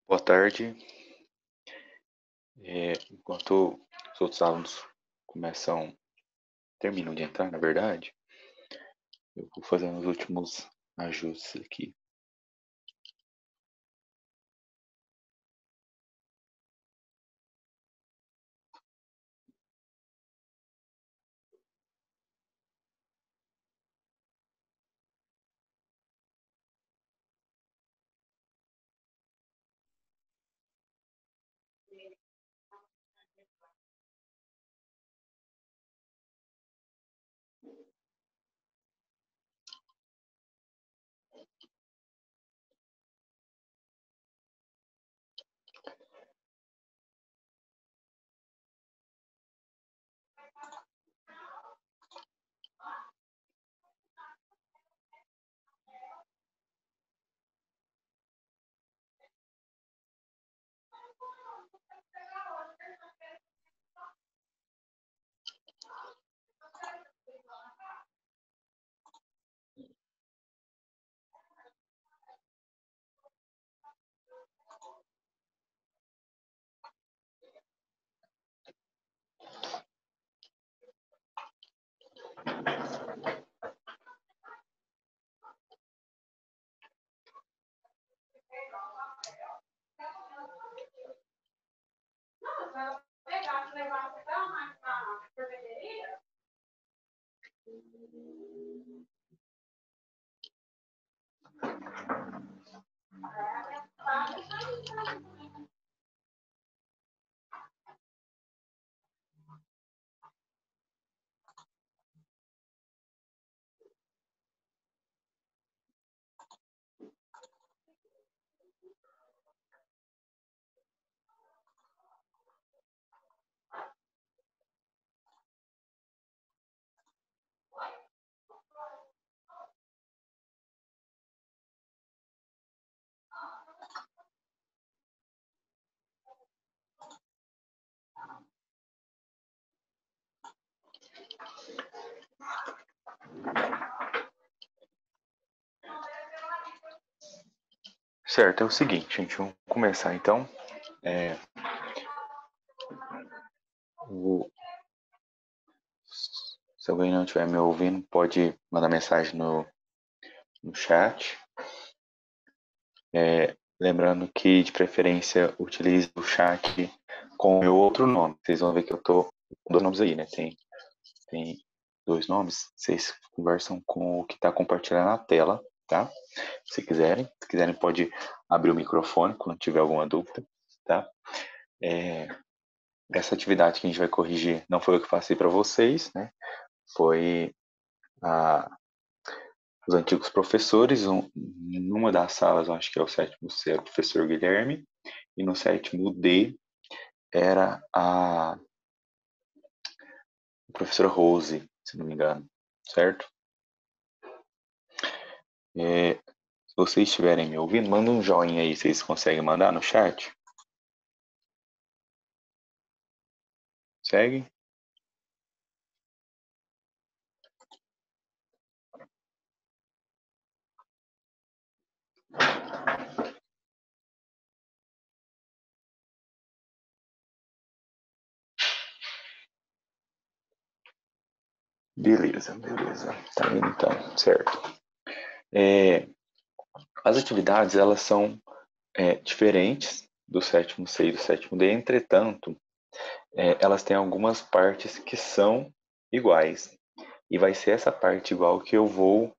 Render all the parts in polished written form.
Boa tarde. Enquanto os outros alunos terminam de entrar, na verdade, eu vou fazendo os últimos ajustes aqui. Certo, é o seguinte, gente, vamos começar então. O- Se alguém não estiver me ouvindo, pode mandar mensagem no chat. Lembrando que, de preferência, utilize o chat com o meu outro nome. Vocês vão ver que eu tô com dois nomes aí, né? Tem dois nomes. Vocês conversam com o que está compartilhando na tela, tá? Se quiserem. Se quiserem, pode abrir o microfone quando tiver alguma dúvida, tá? Essa atividade que a gente vai corrigir não foi eu que passei para vocês, né? Foi os antigos professores. Numa das salas, eu acho que é o sétimo C, era o professor Guilherme, e no sétimo D era a professora Rose, se não me engano, certo? Se vocês estiverem me ouvindo, manda um joinha aí, vocês conseguem mandar no chat? Segue? Beleza. Tá indo então, certo. As atividades, elas são diferentes do sétimo C e do sétimo D, entretanto, elas têm algumas partes que são iguais. E vai ser essa parte igual que eu vou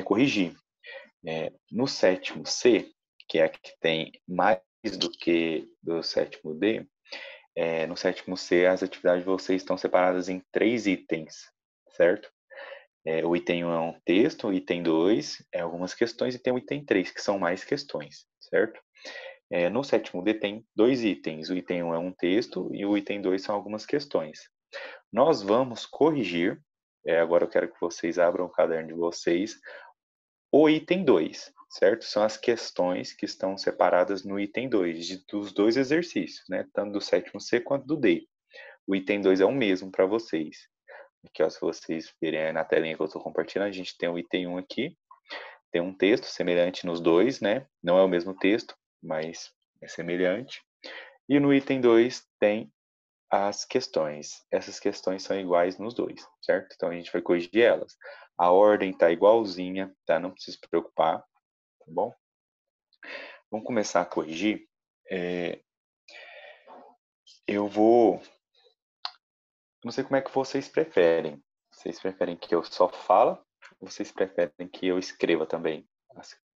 corrigir. No sétimo C, que é a que tem mais do que do sétimo D, no sétimo C as atividades de vocês estão separadas em 3 itens, certo? O item 1 é um texto, o item 2 é algumas questões e tem o item 3, que são mais questões, certo? No sétimo D tem 2 itens, o item 1 é um texto e o item 2 são algumas questões. Nós vamos corrigir, agora eu quero que vocês abram o caderno de vocês, o item 2, certo? São as questões que estão separadas no item 2, dos dois exercícios, né? Tanto do sétimo C quanto do D. O item 2 é o mesmo para vocês. Aqui, ó, se vocês verem na telinha que eu estou compartilhando, a gente tem o item 1 aqui, tem um texto semelhante nos dois, né? Não é o mesmo texto, mas é semelhante. E no item 2 tem as questões. Essas questões são iguais nos dois, certo? Então a gente vai corrigir elas. A ordem está igualzinha, tá? Não precisa se preocupar, tá bom? Vamos começar a corrigir. Eu não sei como é que vocês preferem. Vocês preferem que eu só fale ou vocês preferem que eu escreva também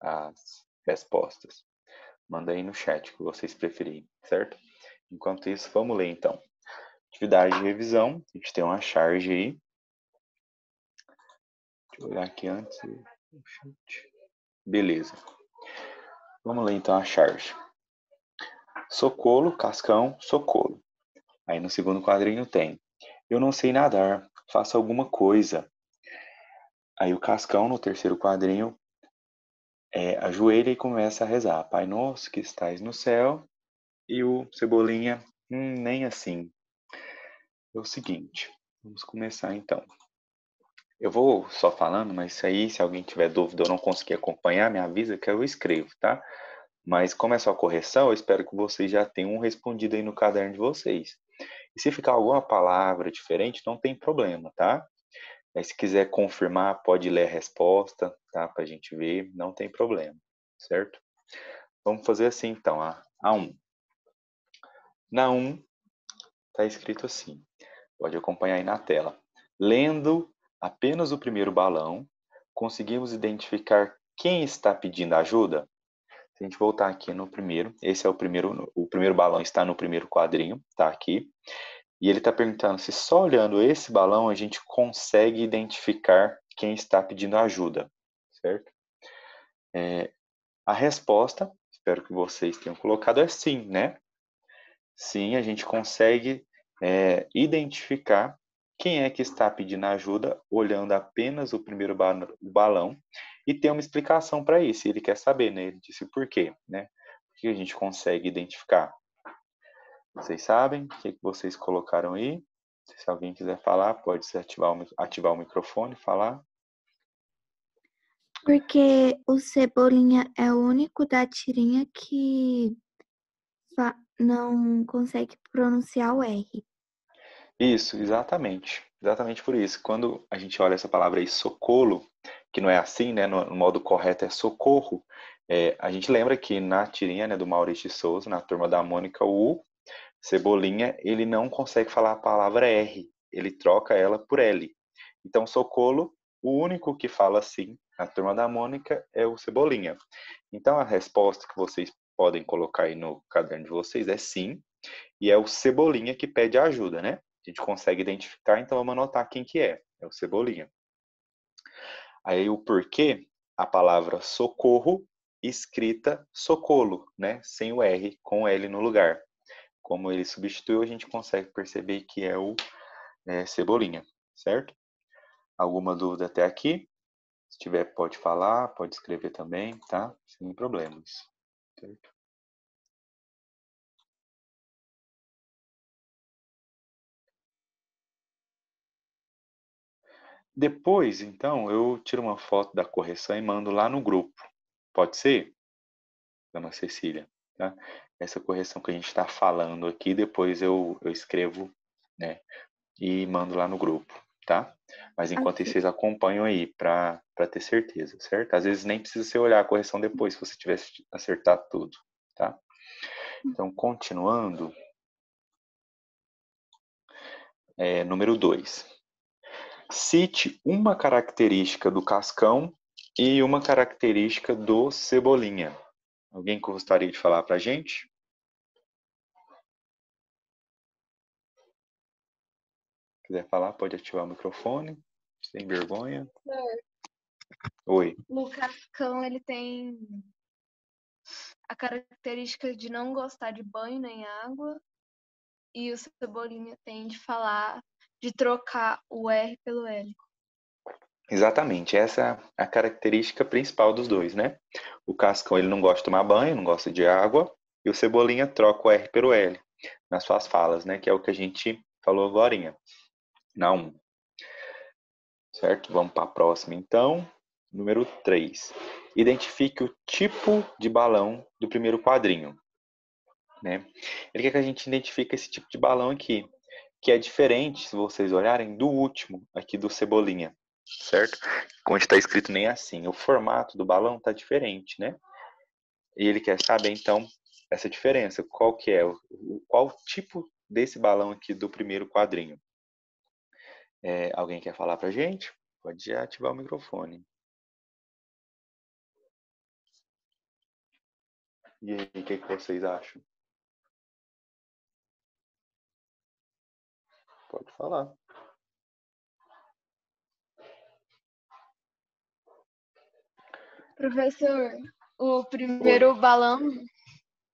as respostas? Manda aí no chat o que vocês preferirem, certo? Enquanto isso, vamos ler então. Atividade de revisão, a gente tem uma charge aí. Deixa eu olhar aqui antes. Beleza. Vamos ler então a charge. Socorro, Cascão, socorro. Aí no segundo quadrinho tem: eu não sei nadar, faça alguma coisa. Aí o Cascão, no terceiro quadrinho, ajoelha e começa a rezar: Pai nosso que estais no céu. E o Cebolinha, nem assim. É o seguinte, vamos começar então. Eu vou só falando, mas isso aí, se alguém tiver dúvida ou não conseguir acompanhar, me avisa que eu escrevo, tá? Mas como é só correção, eu espero que vocês já tenham respondido aí no caderno de vocês. E se ficar alguma palavra diferente, não tem problema, tá? Mas se quiser confirmar, pode ler a resposta, tá? Pra gente ver, não tem problema, certo? Vamos fazer assim então, a 1. Na 1, tá escrito assim, pode acompanhar aí na tela. Lendo apenas o primeiro balão, conseguimos identificar quem está pedindo ajuda? Se a gente voltar aqui no primeiro, esse é o primeiro balão está no primeiro quadrinho, tá aqui. E ele está perguntando se só olhando esse balão a gente consegue identificar quem está pedindo ajuda, certo? A resposta, espero que vocês tenham colocado, é sim, né? Sim, a gente consegue identificar quem é que está pedindo ajuda olhando apenas o primeiro balão e ter uma explicação para isso. Ele quer saber, né? Ele disse por quê, né? Por que a gente consegue identificar? Vocês sabem o que vocês colocaram aí? Se alguém quiser falar, pode ativar o microfone e falar. Porque o Cebolinha é o único da tirinha que não consegue pronunciar o R. Isso, exatamente. Exatamente por isso. Quando a gente olha essa palavra aí, socorro, que não é assim, né? No modo correto é socorro. A gente lembra que na tirinha, né, do Maurício de Souza, na Turma da Mônica, o Cebolinha, ele não consegue falar a palavra R. Ele troca ela por L. Então, socorro, o único que fala assim na Turma da Mônica é o Cebolinha. Então, a resposta que vocês podem colocar aí no caderno de vocês é sim. E é o Cebolinha que pede ajuda, né? A gente consegue identificar, então vamos anotar quem que é. É o Cebolinha. Aí o porquê, a palavra socorro, escrita socorro, né? Sem o R, com o L no lugar. Como ele substituiu, a gente consegue perceber que é o Cebolinha, certo? Alguma dúvida até aqui? Se tiver, pode falar, pode escrever também, tá? Sem problemas, certo? Depois, então, eu tiro uma foto da correção e mando lá no grupo. Pode ser? Dona Cecília, tá? Essa correção que a gente está falando aqui, depois eu escrevo, né? E mando lá no grupo, tá? Mas enquanto Ok. isso, vocês acompanham aí para ter certeza, certo? Às vezes nem precisa você olhar a correção depois, se você tiver acertado tudo, tá? Então, continuando, número 2. Cite uma característica do Cascão e uma característica do Cebolinha. Alguém gostaria de falar para a gente? Se quiser falar, pode ativar o microfone, sem vergonha. Oi. O Cascão, ele tem a característica de não gostar de banho nem água. E o Cebolinha tem de falar, de trocar o R pelo L. Exatamente, essa é a característica principal dos dois, né? O Cascão, ele não gosta de tomar banho, não gosta de água, e o Cebolinha troca o R pelo L nas suas falas, né? Que é o que a gente falou agorinha, na 1. Certo? Vamos para a próxima, então. Número 3. identifique o tipo de balão do primeiro quadrinho, né? Ele quer que a gente identifique esse tipo de balão aqui, que é diferente, se vocês olharem, do último, aqui do Cebolinha, certo? Onde está escrito nem assim. O formato do balão está diferente, né? E ele quer saber, então, essa diferença. Qual que é? Qual tipo desse balão aqui do primeiro quadrinho? Alguém quer falar pra gente? Pode ativar o microfone. E aí, o que vocês acham? Pode falar. Professor, o primeiro balão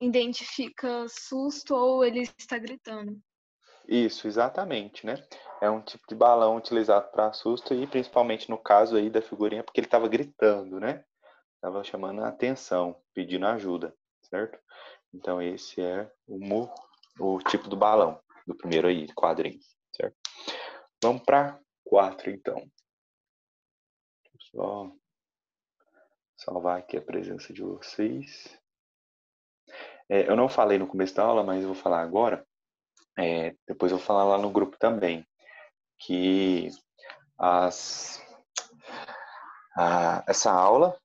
identifica susto ou ele está gritando? Isso, exatamente, né? É um tipo de balão utilizado para susto e principalmente no caso aí da figurinha, porque ele estava gritando, né? Estava chamando a atenção, pedindo ajuda, certo? Então esse é o tipo do balão, do primeiro aí, quadrinho, certo? Vamos para 4, então. Deixa eu só salvar aqui a presença de vocês. Eu não falei no começo da aula, mas eu vou falar agora. Depois eu vou falar lá no grupo também, que essa aula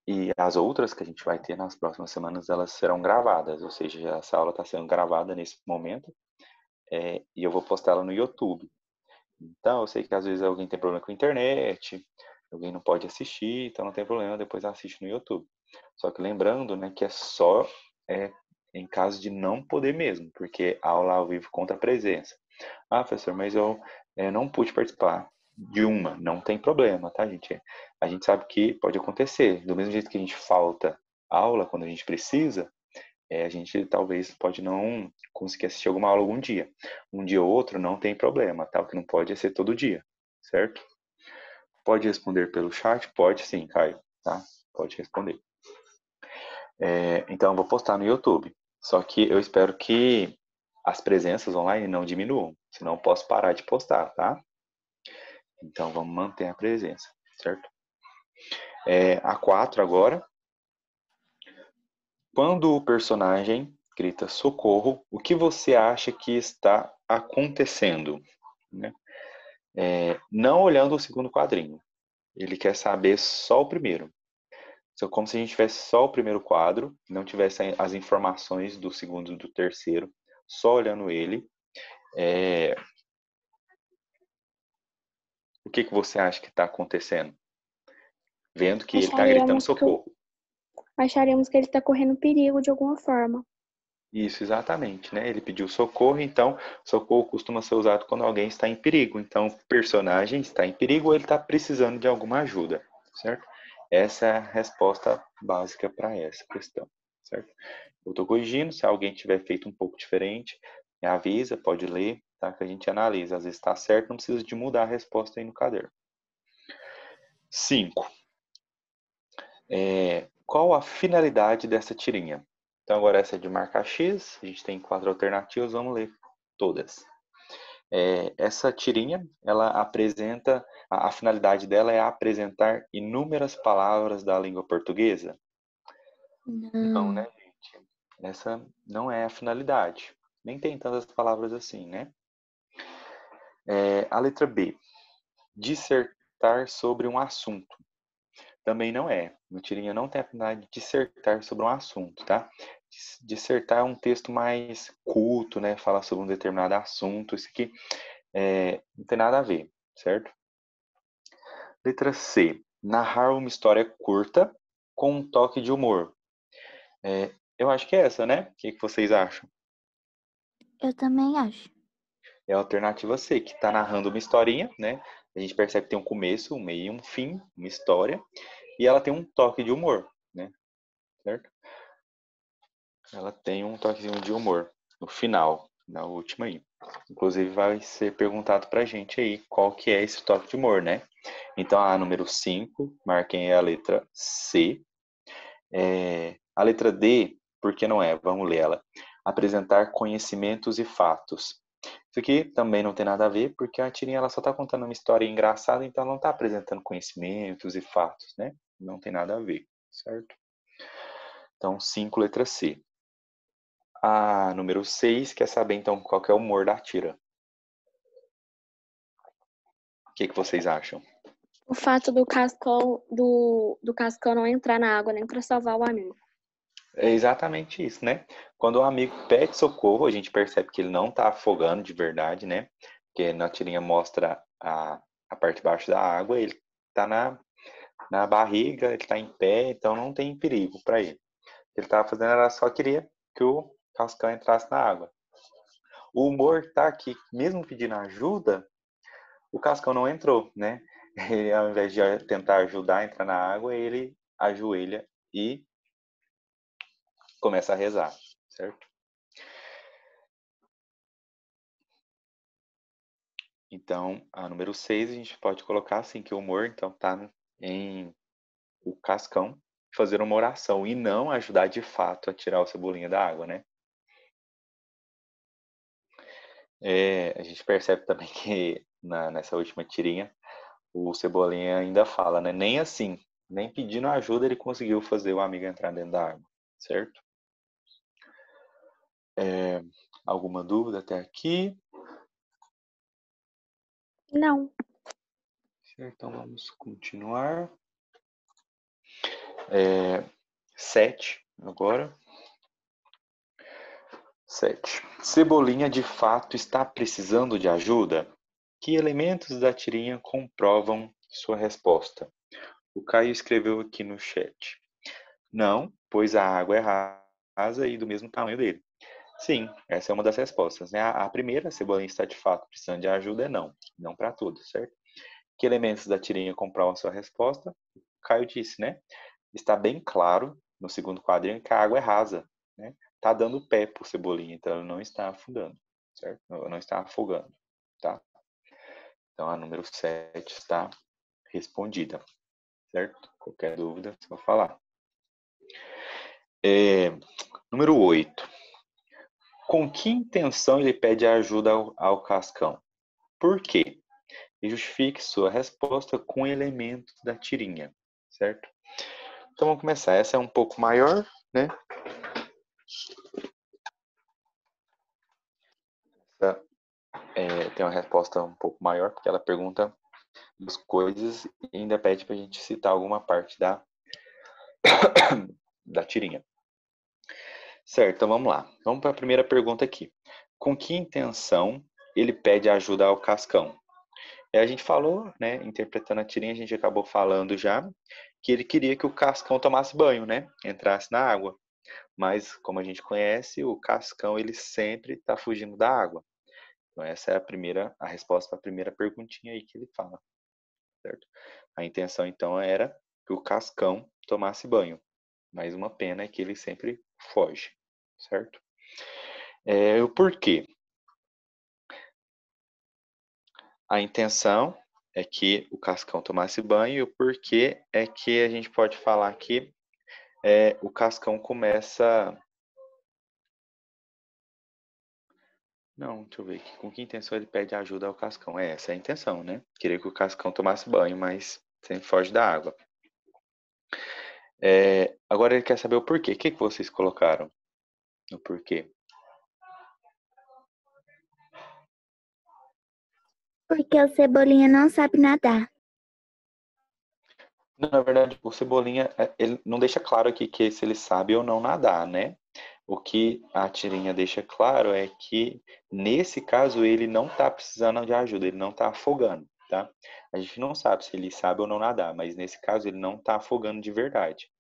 e as outras que a gente vai ter nas próximas semanas, elas serão gravadas, ou seja, essa aula está sendo gravada nesse momento, e eu vou postar ela no YouTube. Então, eu sei que às vezes alguém tem problema com a internet, alguém não pode assistir, então não tem problema, depois assiste no YouTube. Só que lembrando, né, que é só em caso de não poder mesmo, porque a aula ao vivo conta a presença. Ah, professor, mas eu não pude participar de uma. Não tem problema, tá, gente? A gente sabe que pode acontecer. Do mesmo jeito que a gente falta aula quando a gente precisa, a gente talvez pode não conseguir assistir alguma aula algum dia. Um dia ou outro não tem problema, tá? O que não pode é ser todo dia, certo? Pode responder pelo chat? Pode sim, Caio, tá? Pode responder. Então, eu vou postar no YouTube. Só que eu espero que as presenças online não diminuam, senão eu posso parar de postar, tá? Então, vamos manter a presença, certo? A 4 agora. Quando o personagem grita socorro, o que você acha que está acontecendo? Né? Não olhando o segundo quadrinho. Ele quer saber só o primeiro. Então, como se a gente tivesse só o primeiro quadro, não tivesse as informações do segundo e do terceiro, só olhando ele. O que você acha que está acontecendo? Vendo que ele está gritando socorro. Acharíamos que ele está correndo perigo de alguma forma. Isso, exatamente, né? Ele pediu socorro, então socorro costuma ser usado quando alguém está em perigo. Então, o personagem está em perigo ou ele está precisando de alguma ajuda, certo? Essa é a resposta básica para essa questão, certo? Eu estou corrigindo, se alguém tiver feito um pouco diferente, me avisa, pode ler, tá? Que a gente analisa. Às vezes está certo, não precisa de mudar a resposta aí no caderno. 5. Qual a finalidade dessa tirinha? Então, agora essa é de marcar X, a gente tem 4 alternativas, vamos ler todas. Essa tirinha, ela apresenta, a finalidade dela é apresentar inúmeras palavras da língua portuguesa? Não, né, gente? Essa não é a finalidade. Nem tem tantas palavras assim, né? A letra B, dissertar sobre um assunto. Também não é. No tirinha não tem a finalidade de dissertar sobre um assunto, tá? Dissertar é um texto mais culto, né? Falar sobre um determinado assunto. Isso aqui não tem nada a ver, certo? Letra C. Narrar uma história curta com um toque de humor. Eu acho que é essa, né? O que vocês acham? Eu também acho. É a alternativa C, que está narrando uma historinha, né? A gente percebe que tem um começo, um meio e um fim, uma história. E ela tem um toque de humor, né? Certo? Ela tem um toquezinho de humor no final, na última aí. Inclusive vai ser perguntado pra gente aí qual que é esse toque de humor, né? Então a número 5, marquem a letra C. A letra D, por que não é? Vamos ler ela. Apresentar conhecimentos e fatos. Isso aqui também não tem nada a ver, porque a tirinha ela só está contando uma história engraçada, então ela não está apresentando conhecimentos e fatos, né? Não tem nada a ver. certo? Então, 5, letra C. A número 6 quer saber, então, qual que é o humor da Tira. O que vocês acham? O fato do Cascão não entrar na água nem para salvar o amigo. É exatamente isso, né? Quando o amigo pede socorro, a gente percebe que ele não está afogando de verdade, né? Porque na tirinha mostra a parte de baixo da água, ele está na barriga, ele está em pé, então não tem perigo para ele. O que ele estava fazendo era só queria que o Cascão entrasse na água. O humor está aqui, mesmo pedindo ajuda, o Cascão não entrou, né? Ele, ao invés de tentar ajudar a entrar na água, ele ajoelha e começa a rezar, certo? Então, a número 6 a gente pode colocar assim, que o humor, então, tá em o Cascão fazer uma oração e não ajudar de fato a tirar o Cebolinha da água, né? A gente percebe também que nessa última tirinha, o Cebolinha ainda fala, né? Nem assim, nem pedindo ajuda ele conseguiu fazer o amigo entrar dentro da água, certo? Alguma dúvida até aqui? Não. Certo, então vamos continuar. 7 agora. 7. Cebolinha de fato está precisando de ajuda? Que elementos da tirinha comprovam sua resposta? O Caio escreveu aqui no chat. Não, pois a água é rasa e do mesmo tamanho dele. Sim, essa é uma das respostas, né? A primeira, Cebolinha está de fato precisando de ajuda, é não. Não para todos, certo? Que elementos da tirinha comprovam sua resposta? O Caio disse, né? Está bem claro no segundo quadrinho que a água é rasa, né? Tá dando pé por Cebolinha, então ela não está afundando, certo? Não está afogando, tá? Então a número 7 está respondida, certo? Qualquer dúvida, só falar. Número 8. Com que intenção ele pede ajuda ao Cascão? Por quê? E justifique sua resposta com elementos da tirinha, certo? Então vamos começar. Essa é um pouco maior, né? Essa tem uma resposta um pouco maior, porque ela pergunta as coisas e ainda pede para a gente citar alguma parte da tirinha. Certo, então vamos lá. Vamos para a primeira pergunta aqui. Com que intenção ele pede ajuda ao Cascão? A gente falou, né, interpretando a tirinha, a gente acabou falando já que ele queria que o Cascão tomasse banho, né, entrasse na água. Mas, como a gente conhece, o Cascão ele sempre está fugindo da água. Então essa é a resposta para a primeira perguntinha aí que ele fala, certo? A intenção então era que o Cascão tomasse banho. Mas uma pena é que ele sempre foge, certo? O porquê? A intenção é que o Cascão tomasse banho e o porquê é que a gente pode falar que o Cascão começa... Não, deixa eu ver aqui. Com que intenção ele pede ajuda ao Cascão? Essa é a intenção, né? Queria que o Cascão tomasse banho, mas sempre foge da água. Agora ele quer saber o porquê. O que vocês colocaram no porquê? Porque o Cebolinha não sabe nadar. Não, na verdade, o Cebolinha, ele não deixa claro aqui que se ele sabe ou não nadar, né? O que a tirinha deixa claro é que, nesse caso, ele não está precisando de ajuda, ele não está afogando, tá? A gente não sabe se ele sabe ou não nadar, mas nesse caso ele não está afogando de verdade.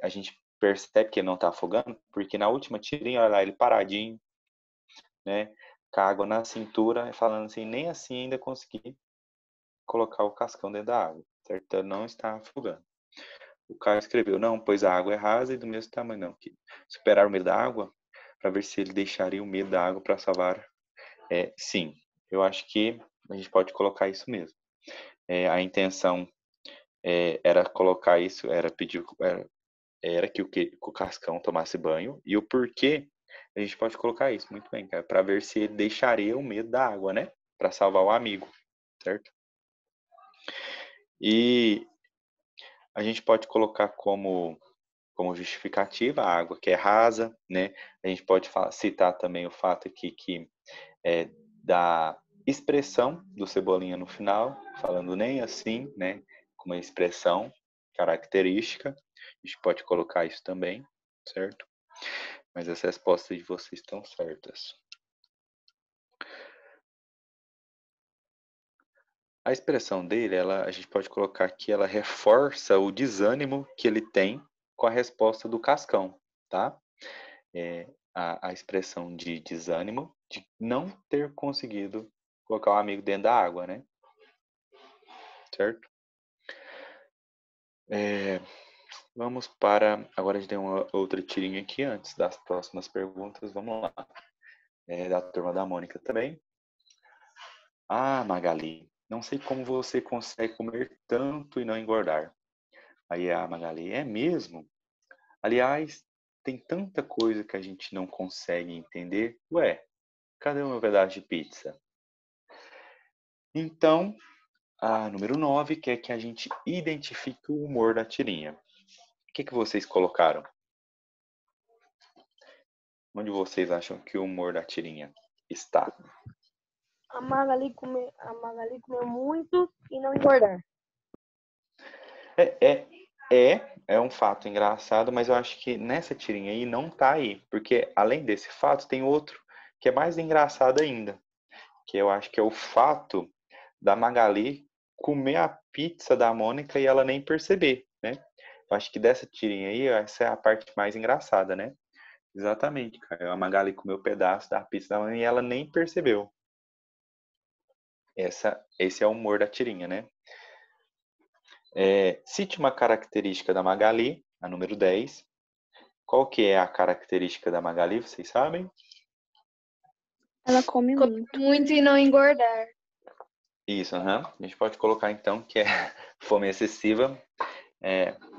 A gente percebe que ele não está afogando porque na última tirinha, olha lá, ele paradinho, né? Com a água na cintura, falando assim, nem assim ainda consegui colocar o Cascão dentro da água, certo? Então não está afogando. O Caio escreveu, não, pois a água é rasa e do mesmo tamanho, não. Que superar o medo da água para ver se ele deixaria o medo da água para salvar. Sim, eu acho que a gente pode colocar isso mesmo. A intenção era colocar isso, era pedir, era que o Cascão tomasse banho, e o porquê a gente pode colocar isso, muito bem, cara, para ver se ele deixaria o medo da água, né? Para salvar o amigo, certo? E a gente pode colocar como justificativa a água que é rasa, né? A gente pode citar também o fato aqui que da expressão do Cebolinha no final, falando nem assim, né? Com uma expressão característica. A gente pode colocar isso também, certo? Mas as respostas de vocês estão certas. A expressão dele, a gente pode colocar que ela reforça o desânimo que ele tem com a resposta do Cascão, tá? A expressão de desânimo de não ter conseguido colocar o amigo dentro da água, né? Certo? Vamos para... Agora a gente tem uma outra tirinha aqui antes das próximas perguntas. Vamos lá. Da turma da Mônica também. Ah, Magali, não sei como você consegue comer tanto e não engordar. Aí a Magali, é mesmo? Aliás, tem tanta coisa que a gente não consegue entender. Ué, cadê o meu pedaço de pizza? Então, a número 9 quer que a gente identifique o humor da tirinha. O que vocês colocaram? Onde vocês acham que o humor da tirinha está? A Magali comeu muito e não engordar. É um fato engraçado, mas eu acho que nessa tirinha aí não tá aí. Porque além desse fato, tem outro que é mais engraçado ainda. Que eu acho que é o fato da Magali comer a pizza da Mônica e ela nem perceber, né? Eu acho que dessa tirinha aí, essa é a parte mais engraçada, né? Exatamente, cara. A Magali comeu um pedaço da pizza da Mônica e ela nem percebeu. Esse é o humor da tirinha, né? Cite uma característica da Magali, a número 10. Qual que é a característica da Magali, vocês sabem? Ela come muito. Muito e não engordar. Isso, a gente pode colocar então que é fome excessiva,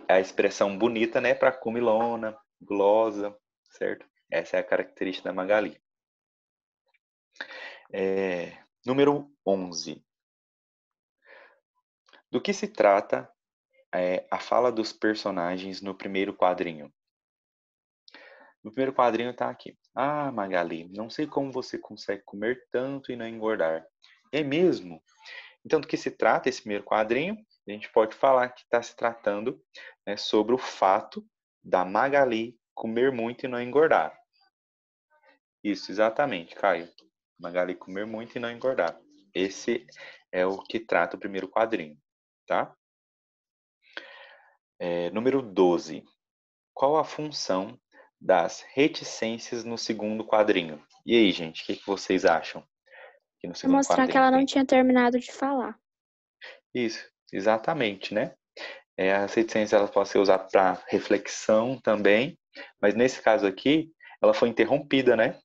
a expressão bonita, né, para comilona, gulosa, certo? Essa é a característica da Magali. Número 11. Do que se trata a fala dos personagens no primeiro quadrinho? No primeiro quadrinho está aqui. Ah, Magali, não sei como você consegue comer tanto e não engordar. É mesmo? Então, do que se trata esse primeiro quadrinho? A gente pode falar que está se tratando, né, sobre o fato da Magali comer muito e não engordar. Isso, exatamente, Caio. Magali comer muito e não engordar. Esse é o que trata o primeiro quadrinho, tá? Número 12. Qual a função das reticências no segundo quadrinho? E aí, gente, o que vocês acham? Que no segundo Mostrar quadrinho que ela não tem? tinha terminado de falar. Isso, exatamente, né? As reticências elas podem ser usadas para reflexão também, mas nesse caso aqui, ela foi interrompida, né?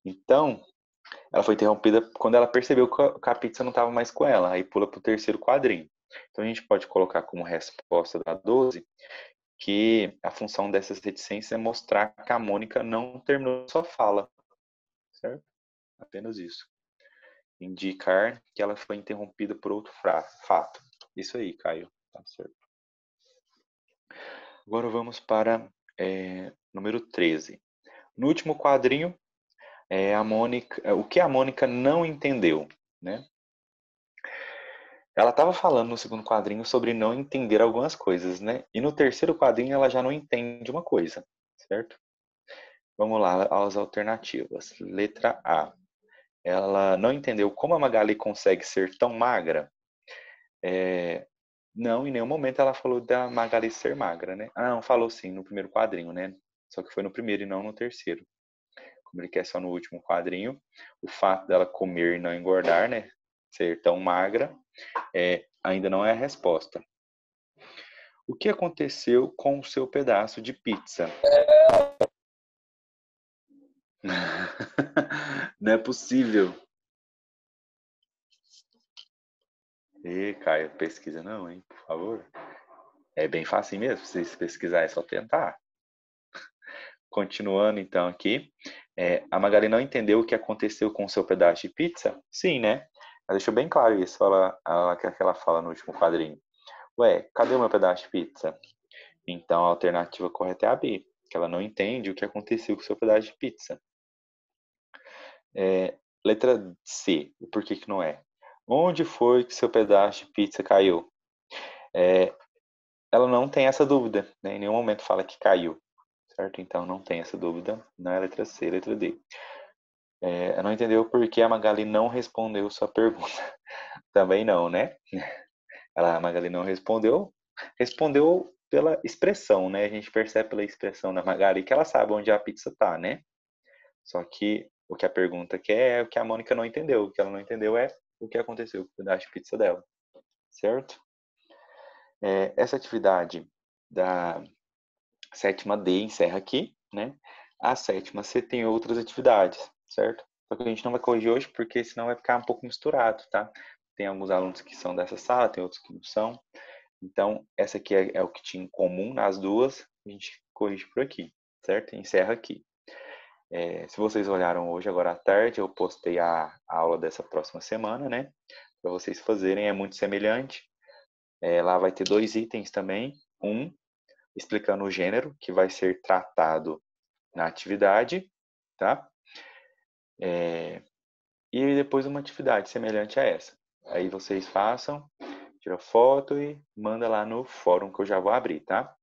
Então, ela foi interrompida quando ela percebeu que a pizza não estava mais com ela, aí pula para o terceiro quadrinho. Então, a gente pode colocar como resposta da 12 que a função dessas reticências é mostrar que a Mônica não terminou sua fala, certo? Apenas isso. Indicar que ela foi interrompida por outro fato. Isso aí, Caio. Tá certo. Agora vamos para número 13. No último quadrinho, o que a Mônica não entendeu, né? Ela estava falando no segundo quadrinho sobre não entender algumas coisas, né? E no terceiro quadrinho ela já não entende uma coisa, certo? Vamos lá às alternativas. Letra A. Ela não entendeu como a Magali consegue ser tão magra. Não, em nenhum momento ela falou da Magali ser magra, né? Ah, não, falou sim, no primeiro quadrinho, né? Só que foi no primeiro e não no terceiro. Como ele quer só no último quadrinho, o fato dela comer e não engordar, né? Ser tão magra, ainda não é a resposta. O que aconteceu com o seu pedaço de pizza? Não é possível. Caio, pesquisa não, hein? Por favor. É bem fácil mesmo. Se você pesquisar, é só tentar. Continuando, então, aqui. A Magali não entendeu o que aconteceu com o seu pedaço de pizza? Sim, né? Ela deixou bem claro isso. Que ela fala no último quadrinho. Ué, cadê o meu pedaço de pizza? Então a alternativa correta é a B, que ela não entende o que aconteceu com o seu pedaço de pizza. Letra C, o porquê que não é? Onde foi que seu pedaço de pizza caiu? Ela não tem essa dúvida, né? Em nenhum momento fala que caiu, certo? Então não tem essa dúvida, não é letra C, letra D. Ela não entendeu por que a Magali não respondeu sua pergunta. Também não, né? A Magali não respondeu pela expressão, né? A gente percebe pela expressão da Magali que ela sabe onde a pizza tá, né? Só que o que a pergunta quer é o que a Mônica não entendeu. O que ela não entendeu é o que aconteceu com o pedaço de pizza dela, certo? Essa atividade da sétima D encerra aqui, né? A sétima C tem outras atividades, certo? Só que a gente não vai corrigir hoje porque senão vai ficar um pouco misturado, tá? Tem alguns alunos que são dessa sala, tem outros que não são. Então, essa aqui é o que tinha em comum nas duas, a gente corrige por aqui, certo? Encerra aqui. Se vocês olharam hoje, agora à tarde, eu postei a aula dessa próxima semana, né? Para vocês fazerem, é muito semelhante. Lá vai ter 2 itens também. Um, explicando o gênero que vai ser tratado na atividade, tá? E depois uma atividade semelhante a essa. Aí vocês façam, tira foto e manda lá no fórum que eu já vou abrir, tá?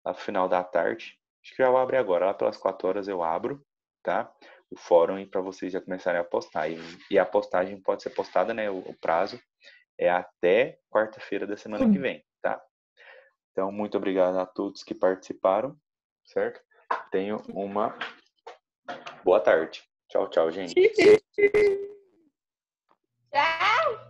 Lá no final da tarde, acho que já vou abrir agora, lá pelas 4 horas eu abro, tá? O fórum para vocês já começarem a postar. E a postagem pode ser postada, né? O prazo é até quarta-feira da semana que vem, tá? Então, muito obrigado a todos que participaram, certo? Tenham uma boa tarde. Tchau, tchau, gente. Tchau!